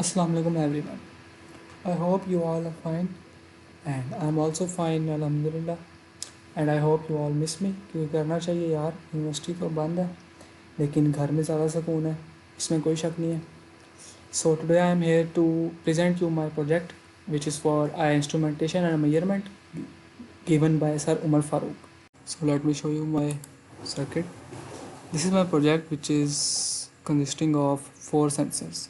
Assalamu alaikum everyone. I hope you all are fine and I'm also fine alhamdulillah and I hope you all miss me क्योंकि करना चाहिए यार। University तो बंद है लेकिन घर में ज़्यादा सुकून है, इसमें कोई शक नहीं है। So today I am here to present you my project which is for eye instrumentation and measurement given by Sir Umar Farooq. So let me show you my circuit. This is my project which is consisting of 4 sensors.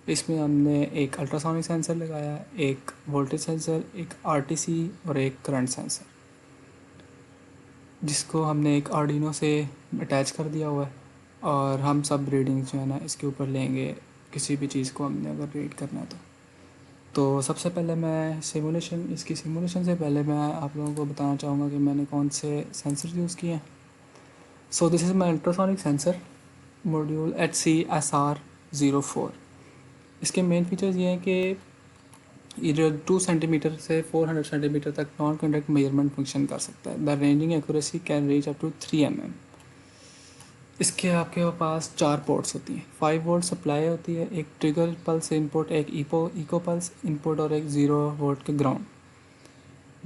इसमें हमने एक ultrasonic sensor लगाया, एक voltage sensor, एक RTC और एक current sensor, जिसको हमने एक आर्डिनो से अटैच कर दिया हुआ है। और हम सब रीडिंग्स जो है ना इसके ऊपर लेंगे, किसी भी चीज़ को हमने अगर रीड करना है तो सबसे पहले मैं इसकी सिमुलेशन से पहले मैं आप लोगों को बताना चाहूँगा कि मैंने कौन से सेंसर यूज़ किए हैं। So this is my ultrasonic sensor module HCSR04। इसके मेन फीचर्स ये हैं कि ये 2 सेंटीमीटर से 400 सेंटीमीटर तक नॉन कॉन्टैक्ट मेजरमेंट फंक्शन कर सकता है। The ranging accuracy can reach up to 3 mm। इसके आपके पास 4 पोर्ट्स होती हैं, 5 वोल्ट सप्लाई होती है, एक ट्रिगर पल्स इनपुट, एक इको पल्स इनपुट और एक 0 वोल्ट के ग्राउंड।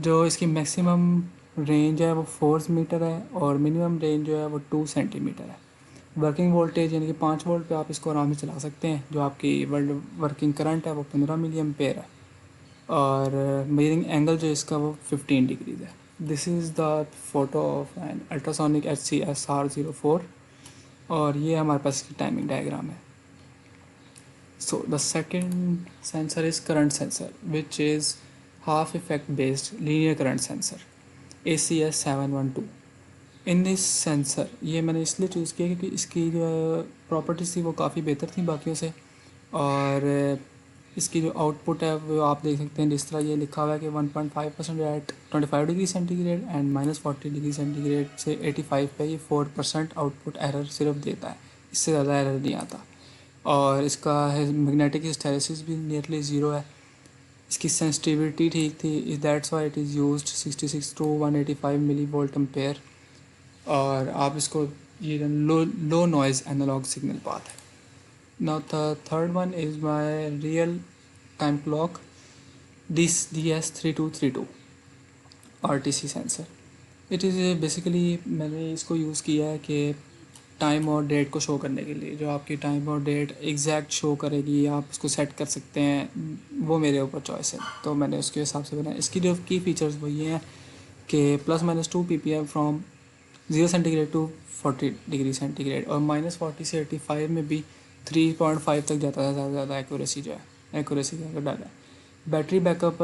जो इसकी मैक्सिमम रेंज है वो 4 मीटर है और मिनिमम रेंज जो है वो 2 सेंटीमीटर है। वर्किंग वोल्टेज यानी कि 5 वोल्ट पे आप इसको आराम से चला सकते हैं। जो आपकी वर्किंग करंट है वो 15 मिली एम्पेयर है और मेजरिंग एंगल जो इसका वो 15 डिग्रीज है। This is the photo of an ultrasonic HCSR04 और ये हमारे पास इसकी टाइमिंग डायग्राम है। So the second sensor is current sensor which is half effect based linear current sensor ACS712। In this sensor ये मैंने इसलिए चूज़ किया क्योंकि इसकी जो प्रॉपर्टीज़ थी वो काफ़ी बेहतर थी बाकियों से। और इसकी जो आउटपुट है वो आप देख सकते हैं, जिस तरह ये लिखा हुआ है कि 1.5% at 25 degree centigrade and -40 degree centigrade से 85 पे ये 4% आउटपुट एरर सिर्फ देता है, इससे ज़्यादा एरर नहीं आता। और इसका मैग्नेटिक हिस्टैरिसीस भी नियरली ज़ीरो है। इसकी सेंसिटिविटी ठीक थी, that's why it is used 66 to 185 millivolt ampere. और आप इसको ये low noise analogue signal path है। Now the third one is my real time clock DS3232 RTC sensor. It is basically मैंने इसको यूज़ किया है कि टाइम और डेट को शो करने के लिए। जो आपकी टाइम और डेट एग्जैक्ट शो करेगी आप उसको सेट कर सकते हैं, वो मेरे ऊपर चॉइस है, तो मैंने उसके हिसाब से बनाया। इसकी जो की फ़ीचर्स वो ये हैं कि +-2 ppm from 0 centigrade to 40 degree centigrade और -40 से 85 में भी 3.5 तक जाता है ज़्यादा एक्यूरेसी जो है, एक्यूरेसी का डाला है। Battery backup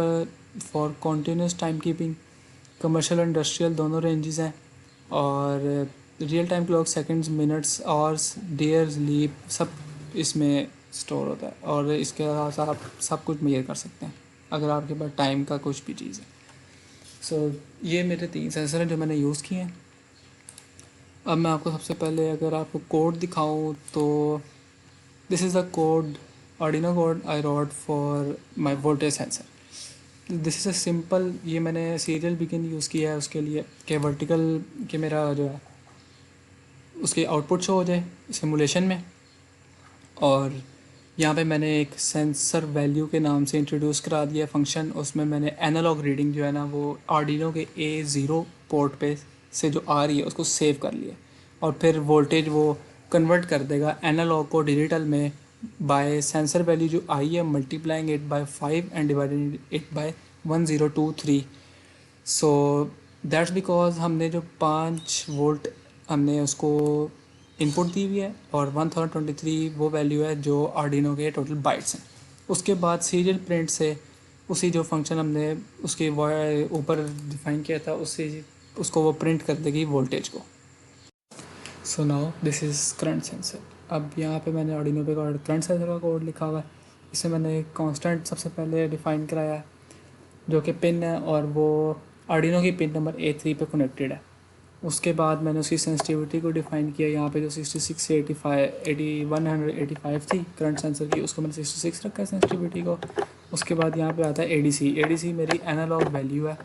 for continuous time keeping, commercial industrial दोनों रेंजेस हैं। और real time clock seconds, minutes, hours, days, leap सब इसमें स्टोर होता है। और इसके साथ आप सब कुछ मेजर कर सकते हैं अगर आपके पास टाइम का कुछ भी चीज़ है। सो ये मेरे 3 सेंसर हैं जो मैंने यूज़ किए हैं। अब मैं आपको सबसे पहले अगर आपको कोड दिखाऊं तो this is the code, Arduino code I wrote for my voltage sensor. This is a simple, ये मैंने सीरियल बिगिन यूज़ किया है उसके लिए कि वर्टिकल कि मेरा जो है उसके आउटपुट शो हो जाए सिमुलेशन में। और यहाँ पे मैंने एक सेंसर वैल्यू के नाम से इंट्रोड्यूस करा दिया फंक्शन। उसमें मैंने एनालॉग रीडिंग जो है ना वो आर्डिनो के A0 पोर्ट पे से जो आ रही है उसको सेव कर लिया और फिर वोल्टेज वो कन्वर्ट कर देगा एनालॉग को डिजिटल में बाय सेंसर वैल्यू जो आई है multiplying it by 5 and dividing it by 1023। So that's because हमने जो 5 वोल्ट हमने उसको इनपुट दी हुई है और 1023 वो वैल्यू है जो आर्डिनो के टोटल बाइट्स हैं। उसके बाद सीरियल प्रिंट से उसी जो फंक्शन हमने उसके ऊपर डिफाइन किया था उससे उसको वो प्रिंट कर देगी वोल्टेज को। So now this is current sensor. अब यहाँ पे मैंने आर्डिनो पे करंट सेंसर का कोड लिखा हुआ है। इसे मैंने कांस्टेंट सबसे पहले डिफ़ाइन कराया है जो कि पिन है और वो आर्डिनो की पिन नंबर A3 पे कनेक्टेड है। उसके बाद मैंने उसकी सेंसिटिविटी को डिफ़ाइन किया। यहाँ पे जो 66 से 185 थी करंट सेंसर की, उसको मैंने 66 रखा है सेंसिटिविटी को। उसके बाद यहाँ पे आता है ADC मेरी एनालॉग वैल्यू है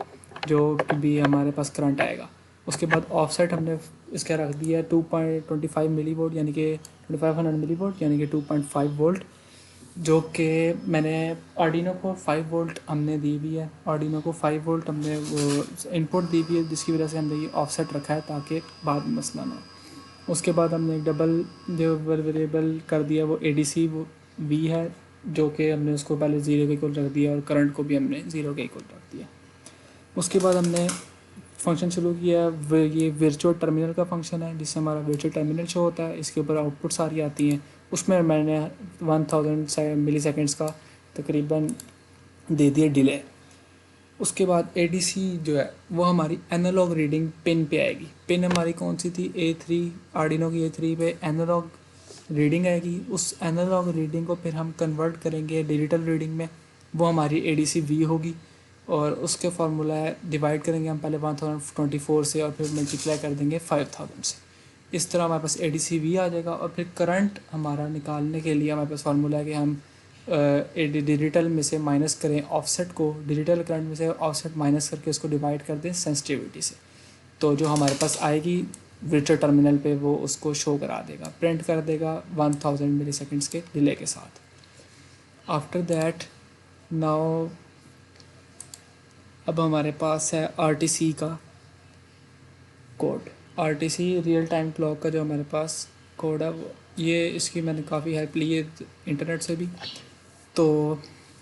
जो भी हमारे पास करंट आएगा। उसके बाद ऑफसेट हमने इसका रख दिया 2.25 मिली वोल्ट यानी कि 2500 मिली वोल्ट यानी कि 2.5 वोल्ट। जो कि मैंने आर्डिनो को 5 वोल्ट हमने दी हुई है, आर्डिनो को 5 वोल्ट हमने वो इनपुट दी हुई है, जिसकी वजह से हमने ये ऑफसेट रखा है ताकि बाद में मसला ना हो। उसके बाद हमने एक डबल जो वेरिएबल कर दिया वो एडीसी वो वी है, जो कि हमने उसको पहले ज़ीरो के इक्वल रख दिया और करंट को भी हमने ज़ीरो के इक्वल रख दिया। उसके बाद हमने फंक्शन शुरू किया, ये वर्चुअल टर्मिनल का फंक्शन है जिससे हमारा वर्चुअल टर्मिनल शो होता है। इसके ऊपर आउटपुट सारी आती हैं। उसमें मैंने 1000 मिली सेकेंड्स का तकरीबन दे दिया डिले। उसके बाद एडीसी जो है वो हमारी एनालॉग रीडिंग पिन पे आएगी। पिन हमारी कौन सी थी, A3, आर्डिनो की A3 पे एनालॉग रीडिंग आएगी। उस एनालॉग रीडिंग को फिर हम कन्वर्ट करेंगे डिजिटल रीडिंग में, वो हमारी एडीसी वी होगी। और उसके फार्मूला है, डिवाइड करेंगे हम पहले 1024 से और फिर मल्टीप्लाई कर देंगे 5000 से। इस तरह हमारे पास एडीसी वी आ जाएगा। और फिर करंट हमारा निकालने के लिए हमारे पास फार्मूला है कि हम डिजिटल में से माइनस करें ऑफसेट को, डिजिटल करंट में से ऑफसेट माइनस करके उसको डिवाइड कर दें सेंसिटिविटी से। तो जो हमारे पास आएगी वर्चुअल टर्मिनल पे वो उसको शो करा देगा, प्रिंट कर देगा 1000 मिली सेकेंड्स के डिले के साथ। आफ्टर दैट नाउ अब हमारे पास है आरटीसी का code. RTC real time clock का जो हमारे पास कोड है वो ये, इसकी मैंने काफ़ी हेल्प ली है इंटरनेट से भी। तो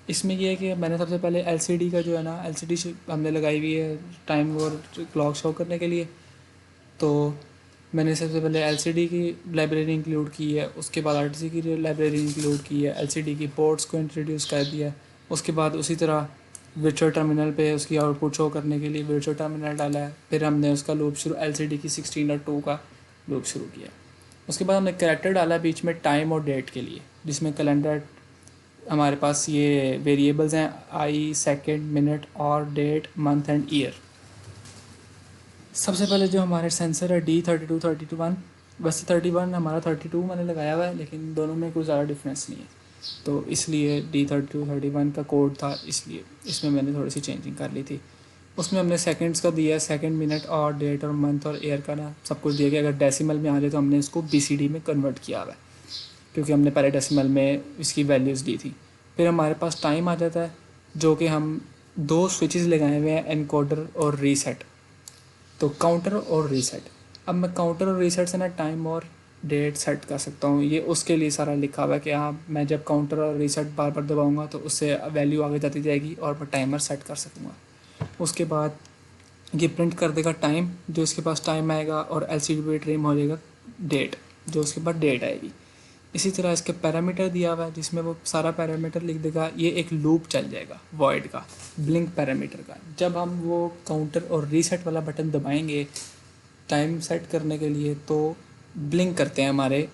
इसमें ये है कि मैंने सबसे पहले एलसीडी का जो है ना, एलसीडी हमने लगाई हुई है टाइम और क्लॉक शो करने के लिए। तो मैंने सबसे पहले एलसीडी की लाइब्रेरी इंक्लूड की है, उसके बाद आरटीसी की लाइब्रेरी इंक्लूड की है, एलसीडी की पोर्ट्स को इंट्रोड्यूस कर दिया है। उसके बाद उसी तरह वर्चुअल टर्मिनल पे उसकी आउटपुट शो करने के लिए वर्चुअल टर्मिनल डाला है। फिर हमने उसका लूप शुरू एलसीडी की 16.2 का लूप शुरू किया। उसके बाद हमने कैरेक्टर डाला बीच में टाइम और डेट के लिए, जिसमें कैलेंडर हमारे पास ये वेरिएबल्स हैं आई, सेकंड, मिनट और डेट, मंथ एंड ईयर। सबसे पहले जो हमारे सेंसर है D3231, वैसे 31 हमारा 32 मैंने लगाया हुआ है, लेकिन दोनों में कुछ ज़्यादा डिफरेंस नहीं है, तो इसलिए D3231 का कोड था, इसलिए इसमें मैंने थोड़ी सी चेंजिंग कर ली थी। उसमें हमने सेकंड्स का दिया है, सेकंड, मिनट और डेट और मंथ और ईयर का ना सब कुछ दिया गया। अगर डेसिमल में आ जाए तो हमने इसको BCD में कन्वर्ट किया हुआ है, क्योंकि हमने पहले डेसिमल में इसकी वैल्यूज़ दी थी। फिर हमारे पास टाइम आ जाता है, जो कि हम दो स्विचेस लगाए हुए हैं, एनकोडर और रीसेट। तो काउंटर और रीसेट, अब मैं काउंटर और रीसेट से ना टाइम और डेट सेट कर सकता हूँ। ये उसके लिए सारा लिखा हुआ है कि हाँ, मैं जब काउंटर और रीसेट बार बार दबाऊंगा तो उससे वैल्यू आगे जाती जाएगी और मैं टाइमर सेट कर सकूँगा। उसके बाद ये प्रिंट कर देगा टाइम, जो इसके पास टाइम आएगा, और एलसीडी पे ट्रिम हो जाएगा डेट, जो उसके बाद डेट आएगी। इसी तरह इसके पैरामीटर दिया हुआ है, जिसमें वो सारा पैरामीटर लिख देगा। ये एक लूप चल जाएगा वॉइड का, ब्लिंक पैरामीटर का। जब हम वो काउंटर और रीसेट वाला बटन दबाएंगे टाइम सेट करने के लिए, तो ब्लिंक करते हैं हमारे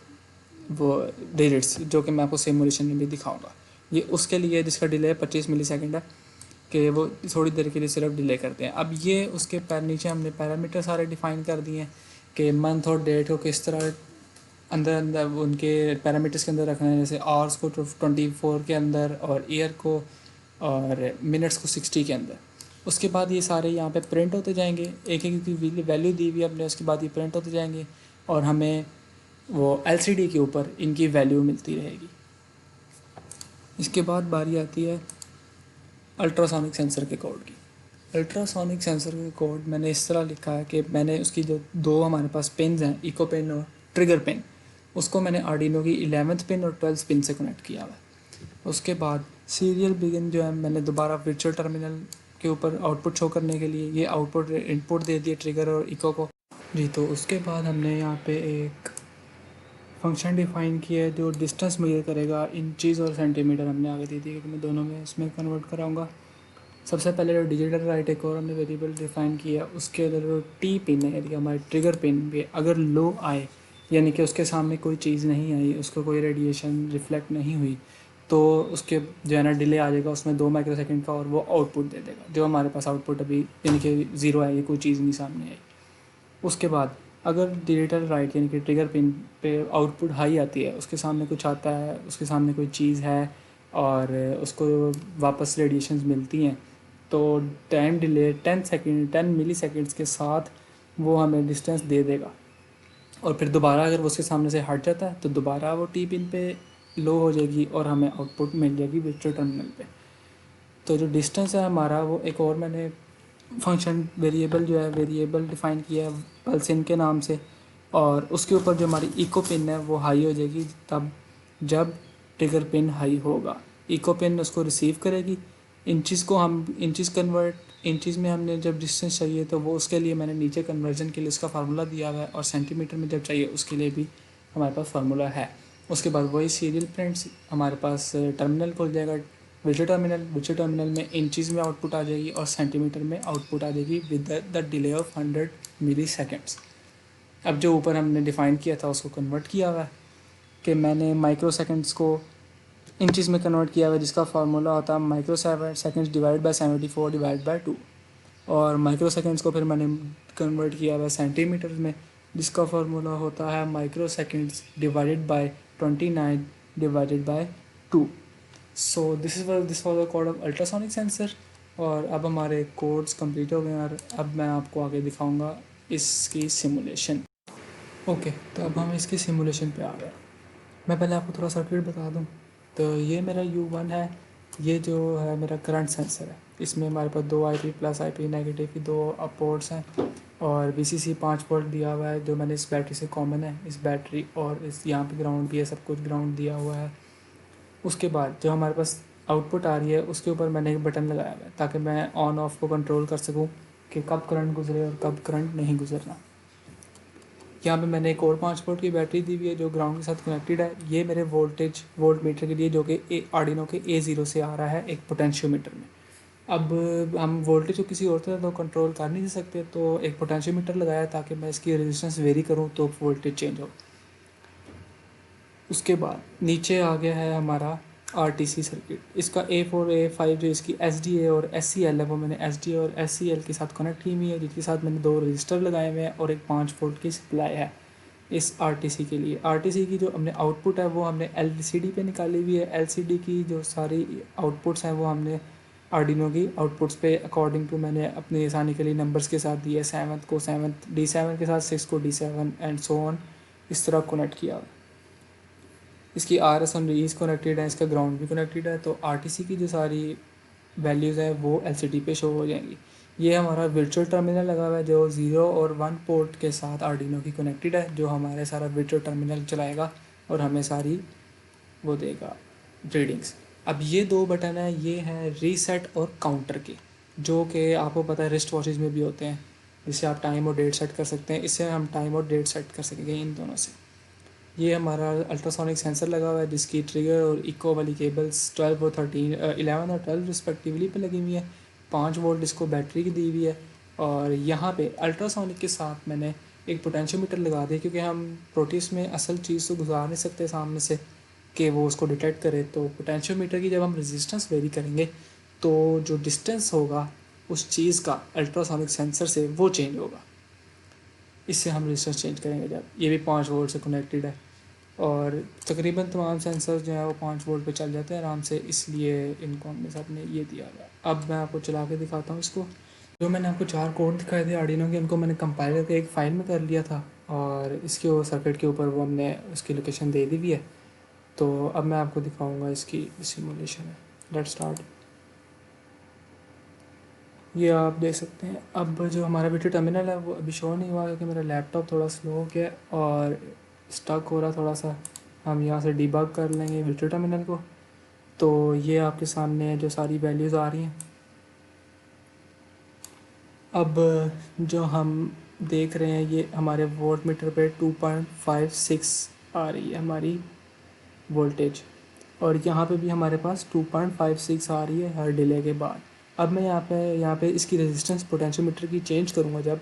वो डिजिट्स, जो कि मैं आपको सिमुलेशन में भी दिखाऊंगा। ये उसके लिए जिसका डिले 25 मिली सेकेंड है, कि वो थोड़ी देर के लिए सिर्फ डिले करते हैं। अब ये उसके नीचे हमने पैरामीटर सारे डिफ़ाइन कर दिए हैं कि मंथ और डेट को किस तरह अंदर अंदर उनके पैरामीटर्स के अंदर रखना है, जैसे आवर्स को 24 के अंदर और ईयर को और मिनट्स को 60 के अंदर। उसके बाद ये सारे यहाँ पे प्रिंट होते जाएंगे, एक एक की वैल्यू दी हुई हमने, उसके बाद ये प्रिंट होते जाएंगे और हमें वो एलसीडी के ऊपर इनकी वैल्यू मिलती रहेगी। इसके बाद बारी आती है अल्ट्रासोनिक सेंसर के कोड की। अल्ट्रासोनिक सेंसर का कोड मैंने इस तरह लिखा है कि मैंने उसकी जो दो हमारे पास पिन हैं, इको पिन और ट्रिगर पिन, उसको मैंने आर्डिनो की 11th पिन और 12th पिन से कनेक्ट किया हुआ है। उसके बाद सीरियल बिगिन जो है मैंने दोबारा वर्चुअल टर्मिनल के ऊपर आउटपुट शो करने के लिए ये आउटपुट इनपुट दे दिए ट्रिगर और इको को जी। तो उसके बाद हमने यहाँ पे एक फंक्शन डिफ़ाइन किया है जो डिस्टेंस मेजर करेगा, इंचज़ और सेंटीमीटर हमने आगे दे दी, क्योंकि मैं दोनों में इसमें कन्वर्ट कराऊँगा। सबसे पहले जो डिजिटल राइट एक और हमने वेरिएबल डिफ़ाइन किया, उसके अंदर जो टी पिन है यानी कि हमारी ट्रिगर पिन भी अगर लो आए, यानी कि उसके सामने कोई चीज़ नहीं आई, उसको कोई रेडिएशन रिफ्लेक्ट नहीं हुई, तो उसके जो है ना डिले आ जाएगा उसमें 2 माइक्रोसेकंड का, और वो आउटपुट दे देगा। जो हमारे पास आउटपुट अभी यानी कि 0 आएगी, कोई चीज़ नहीं सामने आई। उसके बाद अगर डिजिटल राइट यानी कि ट्रिगर पिन पे आउटपुट हाई आती है, उसके सामने कुछ आता है, उसके सामने कोई चीज़ है और उसको वापस रेडिएशंस मिलती हैं, तो टाइम डिले 10 मिली सेकेंड्स के साथ वो हमें डिस्टेंस दे देगा। और फिर दोबारा अगर वो उसके सामने से हट जाता है तो दोबारा वो टी पिन पे लो हो जाएगी और हमें आउटपुट मिल जाएगी वर्चुअल टर्मिनल पे। तो जो डिस्टेंस है हमारा वो एक और मैंने फंक्शन वेरिएबल जो है वेरिएबल डिफ़ाइन किया है पल्स इन के नाम से, और उसके ऊपर जो हमारी इको पिन है वो हाई हो जाएगी तब जब ट्रिगर पिन हाई होगा। इको पिन उसको रिसीव करेगी। इंचज़ को हम इंचज़ कन्वर्ट इंचज़ में हमने जब डिस्टेंस चाहिए तो वो उसके लिए मैंने नीचे कन्वर्जन के लिए उसका फार्मूला दिया हुआ है, और सेंटीमीटर में जब चाहिए उसके लिए भी हमारे पास फार्मूला है। उसके बाद वही सीरियल प्रिंट्स हमारे पास टर्मिनल खुल जाएगा, विजुअल टर्मिनल में इंचज़ में आउटपुट आ जाएगी और सेंटीमीटर में आउटपुट आ जाएगी with the delay of 100 milliseconds. अब जो ऊपर हमने डिफ़ाइन किया था उसको कन्वर्ट किया हुआ है कि मैंने माइक्रो सेकेंड्स को इंचज़ में कन्वर्ट किया हुआ है, जिसका फार्मूला होता है micro seconds divide by 74 divide by 2, और माइक्रो सेकेंड्स को फिर मैंने कन्वर्ट किया हुआ है सेंटीमीटर में, जिसका फार्मूला होता है micro seconds divided by 29 divided by 2। So this was the code of ultrasonic sensor. और अब हमारे कोड्स कंप्लीट हो गए हैं और अब मैं आपको आगे दिखाऊंगा इसकी सिमुलेशन। ओके, तो अब हम इसकी सिमुलेशन पे आ गए। मैं पहले आपको थोड़ा सर्किट बता दूं। तो ये मेरा U1 है, ये जो है मेरा करंट सेंसर है। इसमें हमारे पास 2 IP प्लस IP नेगेटिव की 2 पोर्ट्स हैं, और VCC 5 वोल्ट दिया हुआ है जो मैंने इस बैटरी से कॉमन है, इस बैटरी और इस यहाँ पे ग्राउंड भी है, सब कुछ ग्राउंड दिया हुआ है। उसके बाद जो हमारे पास आउटपुट आ रही है उसके ऊपर मैंने एक बटन लगाया हुआ है ताकि मैं ऑन ऑफ को कंट्रोल कर सकूँ कि कब करंट गुजरे और कब करंट नहीं गुजरना। यहाँ पे मैंने एक और 5 वोल्ट की बैटरी दी हुई है जो ग्राउंड के साथ कनेक्टेड है। ये मेरे वोल्ट मीटर के लिए जो कि आर्डिनो के A0 से आ रहा है एक पोटेंशियोमीटर में। अब हम वोल्टेज को किसी और तरह तो कंट्रोल कर नहीं सकते, तो एक पोटेंशियोमीटर लगाया ताकि मैं इसकी रेजिस्टेंस वेरी करूँ तो वोल्टेज चेंज हो। उसके बाद नीचे आ गया है हमारा RTC सर्किट। इसका A4 A5 जो इसकी SDA और SCL है वो मैंने SDA और SCL के साथ कनेक्ट की हुई है, जिसके साथ मैंने 2 रजिस्टर लगाए हुए हैं और एक 5 वोल्ट की सप्लाई है इस RTC के लिए। RTC की जो हमने आउटपुट है वो हमने LCD पे निकाली हुई है। LCD की जो सारी आउटपुट्स हैं वो हमने आर्डिनो की आउटपुट्स पे अकॉर्डिंग टू मैंने अपनी आसानी के लिए नंबर्स के साथ दिए। 7 को 7 D7 के साथ, 6 को D7 एंड सो ऑन, इस तरह कनेक्ट किया। इसकी RS और रीज कनेक्टेड है, इसका ग्राउंड भी कनेक्टेड है। तो RTC की जो सारी वैल्यूज़ है वो LCD पे शो हो जाएंगी। ये हमारा वर्चुअल टर्मिनल लगा हुआ है जो 0 और 1 पोर्ट के साथ आर्डिनो की कनेक्टेड है, जो हमारे सारा वर्चुअल टर्मिनल चलाएगा और हमें सारी वो देगा रीडिंग्स। अब ये 2 बटन है, ये हैं रीसेट और काउंटर के, जो कि आपको पता है रिस्ट वॉचेज़ में भी होते हैं, जिससे आप टाइम और डेट सेट कर सकते हैं। इससे हम टाइम और डेट सेट कर सकेंगे इन दोनों से। ये हमारा अल्ट्रासोनिक सेंसर लगा हुआ है जिसकी ट्रिगर और इको वाली केबल्स 12 और 13 11 और 12 रिस्पेक्टिवली पे लगी हुई है। 5 वोल्ट इसको बैटरी की दी हुई है, और यहाँ पे अल्ट्रासोनिक के साथ मैंने एक पोटेंशियोमीटर लगा दिया, क्योंकि हम प्रोटिस में असल चीज़ तो गुजार नहीं सकते सामने से कि वो उसको डिटेक्ट करे। तो पोटेंशियोमीटर की जब हम रेजिस्टेंस वेरी करेंगे तो जो डिस्टेंस होगा उस चीज़ का अल्ट्रासोनिक सेंसर से वो चेंज होगा। इससे हम रेजिस्टेंस चेंज करेंगे जब। ये भी 5 वोल्ट से कनेक्टेड है, और तकरीबन तमाम सेंसर्स जो है वो 5 वोल्ट पे चल जाते हैं आराम से, इसलिए इनको हमने साथ में ये दिया हुआ है। अब मैं आपको चला के दिखाता हूँ इसको। जो मैंने आपको 4 कोड दिखाए थे आर्डिनो के, इनको मैंने कंपाइल करके एक फ़ाइल में कर लिया था, और इसके वो सर्किट के ऊपर वो हमने उसकी लोकेशन दे दी हुई है। तो अब मैं आपको दिखाऊँगा इसकी सिमुलेशन है। Let's start. ये आप देख सकते हैं। अब जो हमारा वीडियो टर्मिनल है वो अभी शो नहीं हुआ क्योंकि मेरा लैपटॉप थोड़ा स्लो हो गया और स्टक हो रहा थोड़ा सा। हम यहाँ से डिबग कर लेंगे वीडियो टर्मिनल को। तो ये आपके सामने जो सारी वैल्यूज़ आ रही हैं। अब जो हम देख रहे हैं ये हमारे वोल्ट मीटर पे 2.56 आ रही है हमारी वोल्टेज, और यहाँ पे भी हमारे पास 2.56 आ रही है हर डिले के बाद। अब मैं यहाँ पे इसकी रेजिस्टेंस पोटेंशियोमीटर की चेंज करूँगा जब,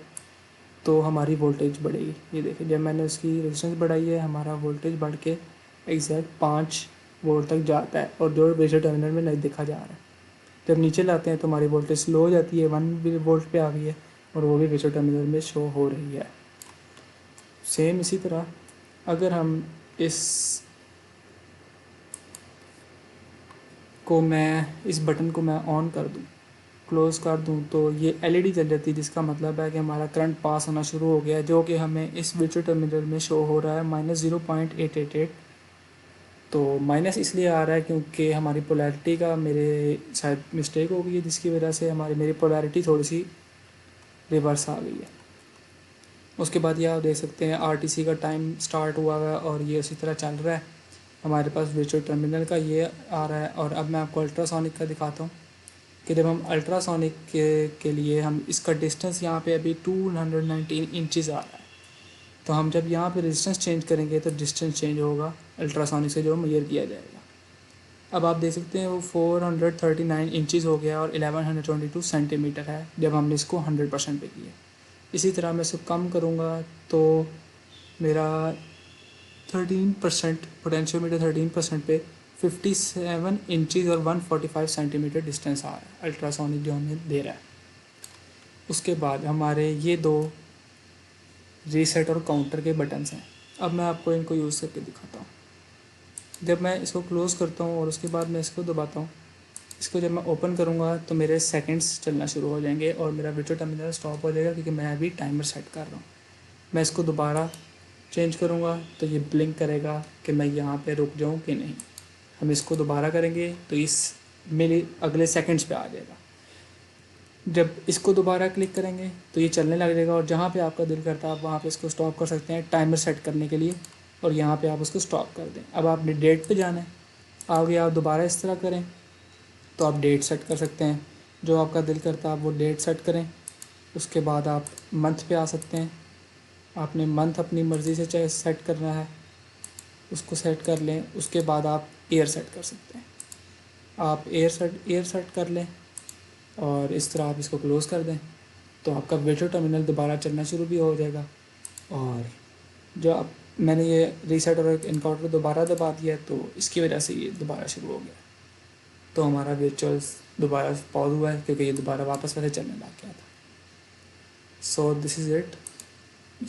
तो हमारी वोल्टेज बढ़ेगी। ये देखिए जब मैंने उसकी रेजिस्टेंस बढ़ाई है हमारा वोल्टेज बढ़ के एग्जैक्ट 5 वोल्ट तक जाता है, और जो बेशर टर्मिनल में नहीं देखा जा रहा है। जब नीचे लाते हैं तो हमारी वोल्टेज स्लो हो जाती है, 1 वोल्ट पे आ गई है, और वो भी बेशर टर्मिनल में शो हो रही है। सेम इसी तरह अगर हम इस को मैं इस बटन को मैं ऑन कर दूं, क्लोज़ कर दूं, तो ये LED जल जाती है, जिसका मतलब है कि हमारा करंट पास होना शुरू हो गया है, जो कि हमें इस वर्चुअल टर्मिनल में शो हो रहा है -0.888। तो माइनस इसलिए आ रहा है क्योंकि हमारी पोलैरिटी का मेरे शायद मिस्टेक हो गई है, जिसकी वजह से मेरी पोलैरिटी थोड़ी सी रिवर्स आ गई है। उसके बाद ये आप देख सकते हैं आरटीसी का टाइम स्टार्ट हुआ है और ये उसी तरह चल रहा है। हमारे पास वर्चुअल टर्मिनल का ये आ रहा है। और अब मैं आपको अल्ट्रासोनिक का दिखाता हूँ कि जब हम अल्ट्रासोनिक के लिए हम इसका डिस्टेंस यहाँ पे अभी 219 इंचज़ आ रहा है। तो हम जब यहाँ पे रेजिस्टेंस चेंज करेंगे तो डिस्टेंस चेंज होगा अल्ट्रासोनिक से जो मेजर किया जाएगा। अब आप देख सकते हैं वो 439 इंचज़ हो गया और 1122 सेंटीमीटर है जब हमने इसको 100% पे किया। इसी तरह मैं इसको कम करूँगा तो मेरा 13% पोटेंशियोमीटर 13% पे 57 इंचज़ और 145 सेंटीमीटर डिस्टेंस आ रहा है अल्ट्रासोनिक जो हमें दे रहा है। उसके बाद हमारे ये दो रीसेट और काउंटर के बटन्स हैं। अब मैं आपको इनको यूज़ करके दिखाता हूँ। जब मैं इसको क्लोज़ करता हूँ और उसके बाद मैं इसको दबाता हूँ, इसको जब मैं ओपन करूँगा तो मेरे सेकंड्स चलना शुरू हो जाएंगे और मेरा वर्चुअल टर्मिनल स्टॉप हो जाएगा क्योंकि मैं अभी टाइमर सेट कर रहा हूँ। मैं इसको दोबारा चेंज करूँगा तो ये ब्लिंक करेगा कि मैं यहाँ पे रुक जाऊँ कि नहीं। हम इसको दोबारा करेंगे तो इस मेरे अगले सेकंड्स पे आ जाएगा। जब इसको दोबारा क्लिक करेंगे तो ये चलने लग जाएगा और जहाँ पे आपका दिल करता है आप वहाँ पे इसको स्टॉप कर सकते हैं टाइमर सेट करने के लिए और यहाँ पे आप उसको स्टॉप कर दें। अब आपने डेट पे जाना है, आगे आप दोबारा इस तरह करें तो आप डेट सेट कर सकते हैं। जो आपका दिल करता है आप वो डेट सेट करें। उसके बाद आप मंथ पे आ सकते हैं। आपने मंथ अपनी मर्ज़ी से चाहे सेट करना है उसको सेट कर लें। उसके बाद आप ईयर सेट कर सकते हैं। आप ईयर सेट कर लें और इस तरह आप इसको क्लोज़ कर दें तो आपका वर्चुअल टर्मिनल दोबारा चलना शुरू भी हो जाएगा। और जो आप मैंने ये रीसेट और इनकाउंटर दोबारा दबा दिया तो इसकी वजह से ये दोबारा शुरू हो गया। तो हमारा वर्चुअल दोबारा पॉज हुआ है क्योंकि ये दोबारा वापस वैसे चलने लग गया था। So this is it.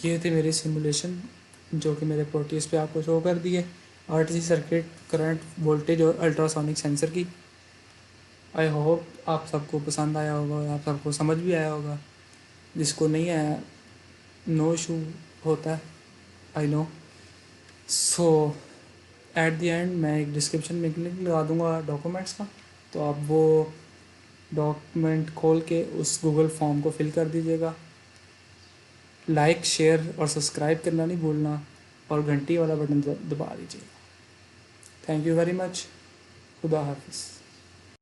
ये थी मेरी सिमुलेशन जो कि मेरे प्रोटीज पे आपको शो कर दी है आरटीसी सर्किट, करंट, वोल्टेज और अल्ट्रासोनिक सेंसर की। आई होप आप सबको पसंद आया होगा और आप सबको समझ भी आया होगा। जिसको नहीं आया नो इशू होता है, I know. So at the end मैं एक डिस्क्रिप्शन में लिंक लगा दूंगा डॉक्यूमेंट्स का, तो आप वो डॉक्यूमेंट खोल के उस गूगल फॉर्म को फिल कर दीजिएगा। लाइक, शेयर और सब्सक्राइब करना नहीं भूलना और घंटी वाला बटन दबा दीजिएगा। Thank you very much. खुदा हाफिज़।